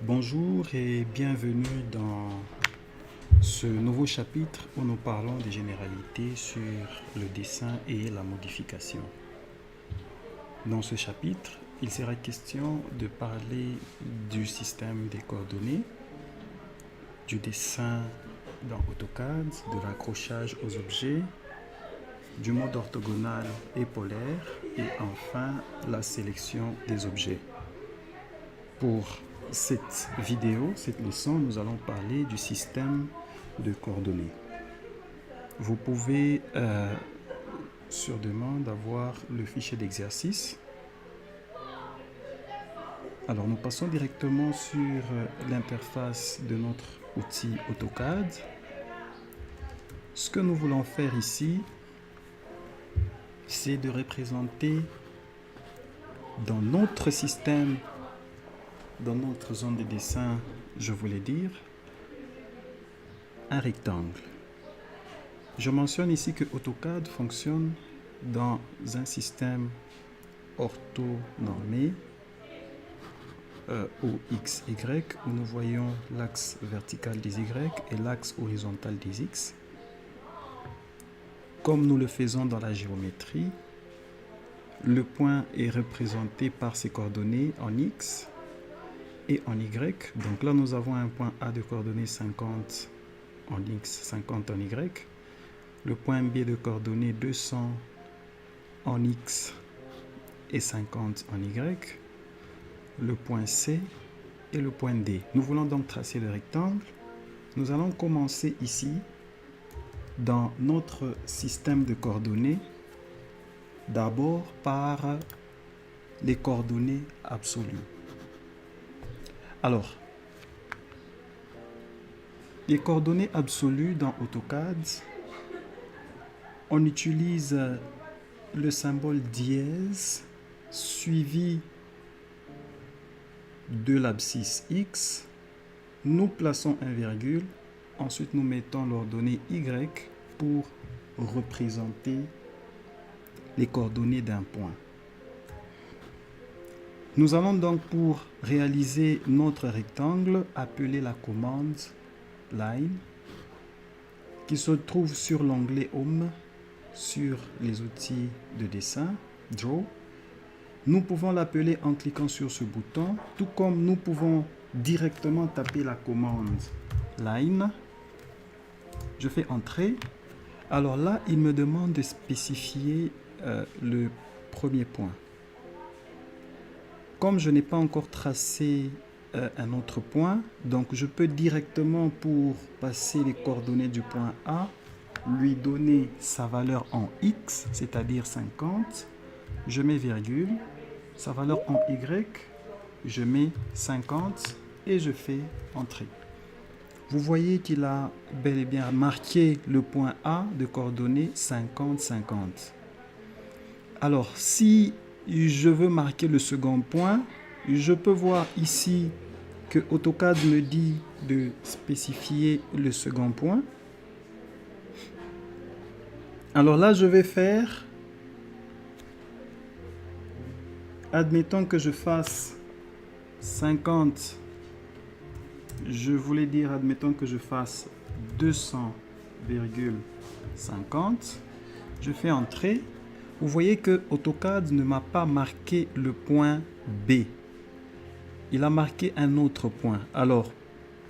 Bonjour et bienvenue dans ce nouveau chapitre où nous parlons des généralités sur le dessin et la modification. Dans ce chapitre, il sera question de parler du système des coordonnées, du dessin dans AutoCAD, de l'accrochage aux objets, du mode orthogonal et polaire et enfin la sélection des objets. Pour cette vidéo, cette leçon, nous allons parler du système de coordonnées. Vous pouvez, sur demande, avoir le fichier d'exercice. Alors, nous passons directement sur l'interface de notre outil AutoCAD. Ce que nous voulons faire ici, c'est de représenter dans notre système, dans notre zone de dessin, je voulais dire, un rectangle. Je mentionne ici que AutoCAD fonctionne dans un système orthonormé OXY où nous voyons l'axe vertical des Y et l'axe horizontal des X. Comme nous le faisons dans la géométrie, le point est représenté par ses coordonnées en X et en Y. Donc là, nous avons un point A de coordonnées 50 en X, 50 en Y. Le point B de coordonnées 200 en X et 50 en Y. Le point C et le point D. Nous voulons donc tracer le rectangle. Nous allons commencer ici dans notre système de coordonnées d'abord par les coordonnées absolues. Alors, les coordonnées absolues dans AutoCAD, on utilise le symbole dièse suivi de l'abscisse X. Nous plaçons un virgule. Ensuite, nous mettons l'ordonnée Y pour représenter les coordonnées d'un point. Nous allons donc, pour réaliser notre rectangle, appeler la commande line qui se trouve sur l'onglet Home sur les outils de dessin, Draw. Nous pouvons l'appeler en cliquant sur ce bouton, tout comme nous pouvons directement taper la commande line. Je fais Entrée. Alors là, il me demande de spécifier le premier point. Comme je n'ai pas encore tracé un autre point, donc je peux directement, pour passer les coordonnées du point A, lui donner sa valeur en X, c'est-à-dire 50. Je mets virgule. Sa valeur en Y, je mets 50 et je fais Entrée. Vous voyez qu'il a bel et bien marqué le point A de coordonnées 50, 50. Alors, si je veux marquer le second point, je peux voir ici que AutoCAD me dit de spécifier le second point. Alors là, je vais faire, admettons que je fasse 50, je voulais dire, admettons que je fasse 200,50. Je fais Entrée. Vous voyez que AutoCAD ne m'a pas marqué le point B. Il a marqué un autre point. Alors,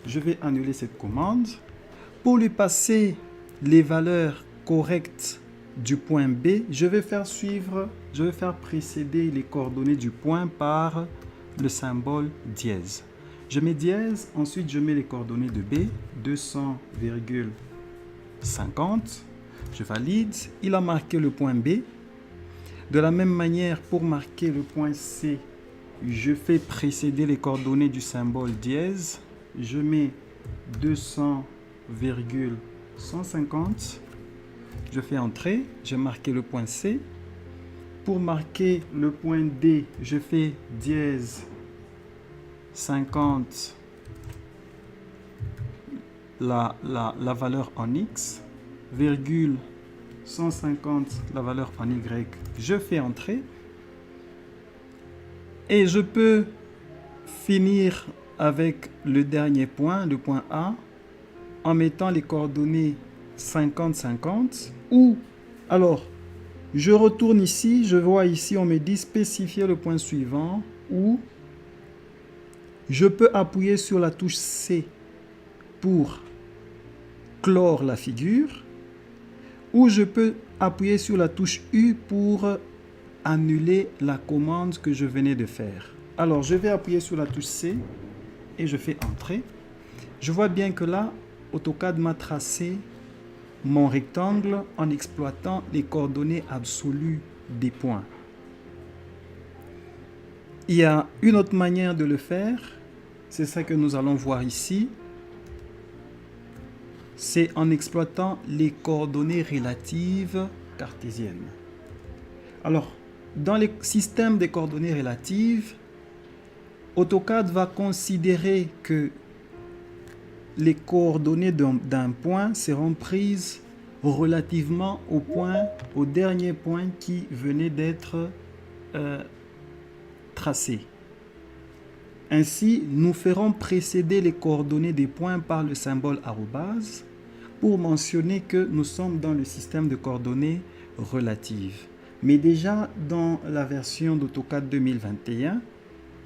je vais annuler cette commande. Pour lui passer les valeurs correctes du point B, je vais faire précéder les coordonnées du point par le symbole dièse. Je mets dièse, ensuite je mets les coordonnées de B, 200,50. Je valide. Il a marqué le point B. De la même manière, pour marquer le point C, je fais précéder les coordonnées du symbole dièse. Je mets 200,150. Je fais Entrée. J'ai marqué le point C. Pour marquer le point D, je fais dièse 50, la valeur en X, virgule 150, la valeur en Y. Je fais Entrée. Et je peux finir avec le dernier point, le point A, en mettant les coordonnées 50, 50, ou alors je retourne ici, je vois ici, on me dit spécifier le point suivant, ou je peux appuyer sur la touche C pour clore la figure, ou je peux appuyer sur la touche U pour annuler la commande que je venais de faire. Alors, je vais appuyer sur la touche C et je fais Entrée. Je vois bien que là, AutoCAD m'a tracé mon rectangle en exploitant les coordonnées absolues des points. Il y a une autre manière de le faire, c'est ça que nous allons voir ici. C'est en exploitant les coordonnées relatives cartésiennes. Alors, dans les systèmes de coordonnées relatives, AutoCAD va considérer que les coordonnées d'un point seront prises relativement au dernier point qui venait d'être tracé. Ainsi, nous ferons précéder les coordonnées des points par le symbole arrobase pour mentionner que nous sommes dans le système de coordonnées relatives. Mais déjà, dans la version d'AutoCAD 2021,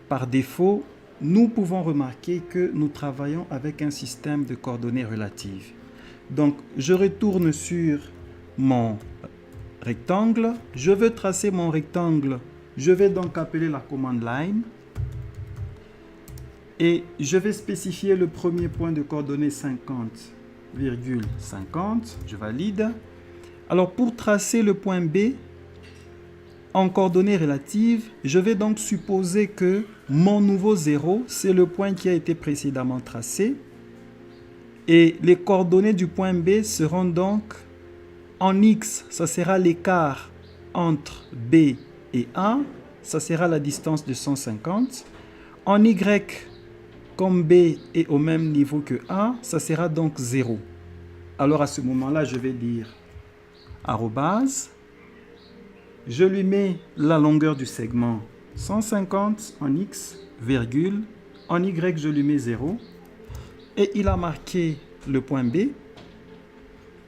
par défaut, nous pouvons remarquer que nous travaillons avec un système de coordonnées relatives. Donc, je retourne sur mon rectangle. Je veux tracer mon rectangle. Je vais donc appeler la commande line. Et je vais spécifier le premier point de coordonnées 50,50. Je valide. Alors, pour tracer le point B, en coordonnées relatives, je vais donc supposer que mon nouveau 0, c'est le point qui a été précédemment tracé. Et les coordonnées du point B seront donc en X, ça sera l'écart entre B et A, ça sera la distance de 150. En Y, comme B est au même niveau que A, ça sera donc 0. Alors à ce moment-là, je vais dire arrobase. Je lui mets la longueur du segment 150 en X, virgule. En Y, je lui mets 0. Et il a marqué le point B.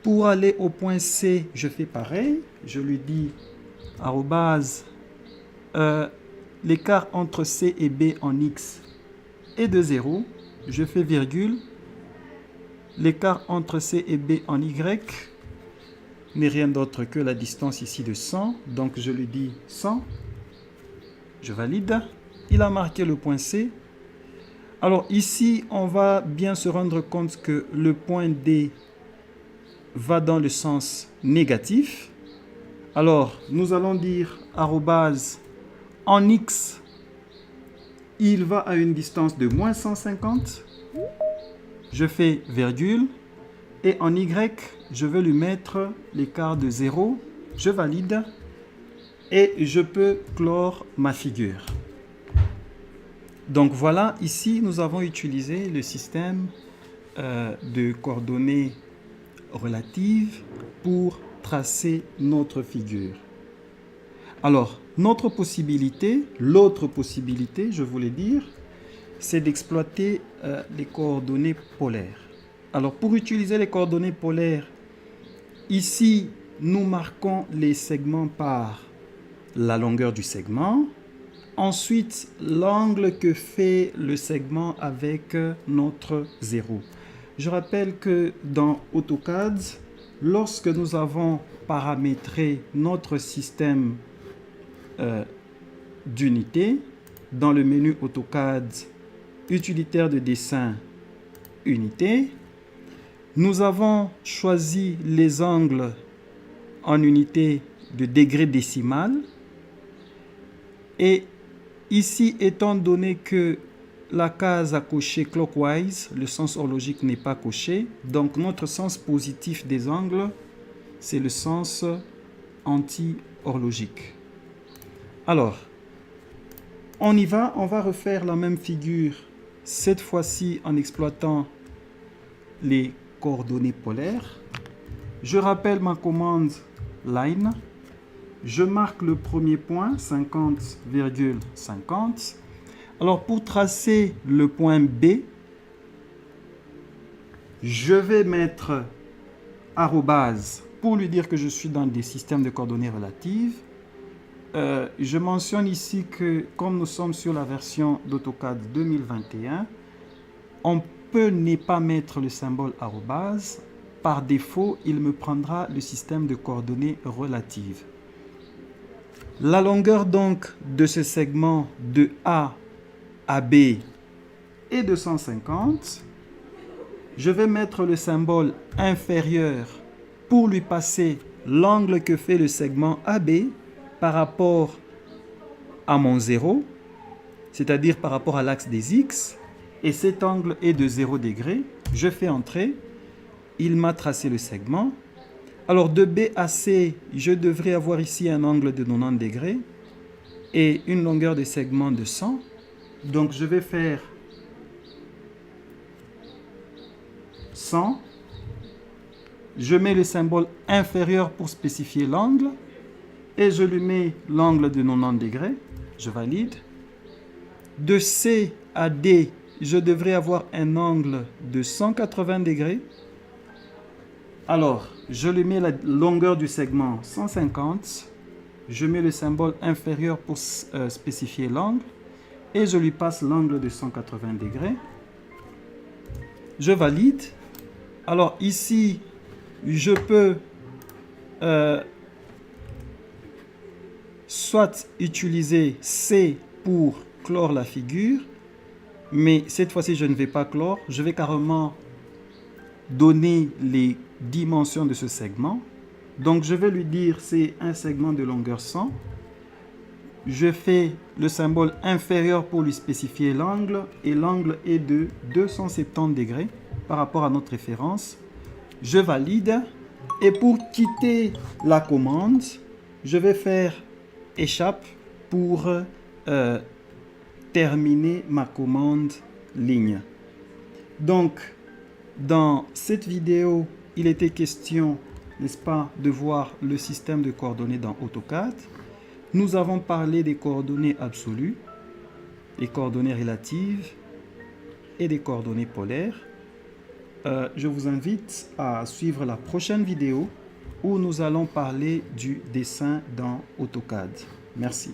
Pour aller au point C, je fais pareil. Je lui dis arrobase. L'écart entre C et B en X est de 0. Je fais virgule. L'écart entre C et B en Y n'est rien d'autre que la distance ici de 100. Donc, je lui dis 100. Je valide. Il a marqué le point C. Alors, ici, on va bien se rendre compte que le point D va dans le sens négatif. Alors, nous allons dire arrobase en X, il va à une distance de moins 150. Je fais virgule. Et en Y, je vais lui mettre l'écart de 0. Je valide. Et je peux clore ma figure. Donc voilà, ici, nous avons utilisé le système de coordonnées relatives pour tracer notre figure. Alors, l'autre possibilité, je voulais dire, c'est d'exploiter les coordonnées polaires. Alors, pour utiliser les coordonnées polaires, ici, nous marquons les segments par la longueur du segment. Ensuite, l'angle que fait le segment avec notre 0. Je rappelle que dans AutoCAD, lorsque nous avons paramétré notre système d'unité, dans le menu AutoCAD, utilitaire de dessin, unité, nous avons choisi les angles en unité de degré décimal. Et ici, étant donné que la case à cocher clockwise, le sens horlogique n'est pas coché, donc notre sens positif des angles, c'est le sens anti-horlogique. Alors, on y va, on va refaire la même figure, cette fois-ci en exploitant les coordonnées polaires. Je rappelle ma commande line. Je marque le premier point, 50,50. Alors, pour tracer le point B, je vais mettre arrobase pour lui dire que je suis dans des systèmes de coordonnées relatives. Je mentionne ici que comme nous sommes sur la version d'AutoCAD 2021, on peut ne pas mettre le symbole arrobase. Par défaut, il me prendra le système de coordonnées relatives. La longueur donc de ce segment de A à B est de 150. Je vais mettre le symbole inférieur pour lui passer l'angle que fait le segment AB par rapport à mon 0, c'est-à-dire par rapport à l'axe des X, et cet angle est de 0 degré. Je fais entrer, il m'a tracé le segment. Alors de B à C, je devrais avoir ici un angle de 90 degrés et une longueur de segment de 100. Donc je vais faire 100. Je mets le symbole inférieur pour spécifier l'angle et je lui mets l'angle de 90 degrés. Je valide. De C à D, je devrais avoir un angle de 180 degrés. Alors, je lui mets la longueur du segment 150. Je mets le symbole inférieur pour spécifier l'angle et je lui passe l'angle de 180 degrés. Je valide. Alors ici, je peux soit utiliser C pour clore la figure, mais cette fois-ci, je ne vais pas clore. Je vais carrément donner les dimensions de ce segment. Donc, je vais lui dire c'est un segment de longueur 100. Je fais le symbole inférieur pour lui spécifier l'angle et l'angle est de 270 degrés par rapport à notre référence. Je valide et pour quitter la commande, je vais faire échappe pour terminer ma commande ligne. Donc, dans cette vidéo, il était question, n'est-ce pas, de voir le système de coordonnées dans AutoCAD. Nous avons parlé des coordonnées absolues, des coordonnées relatives et des coordonnées polaires. Je vous invite à suivre la prochaine vidéo où nous allons parler du dessin dans AutoCAD. Merci.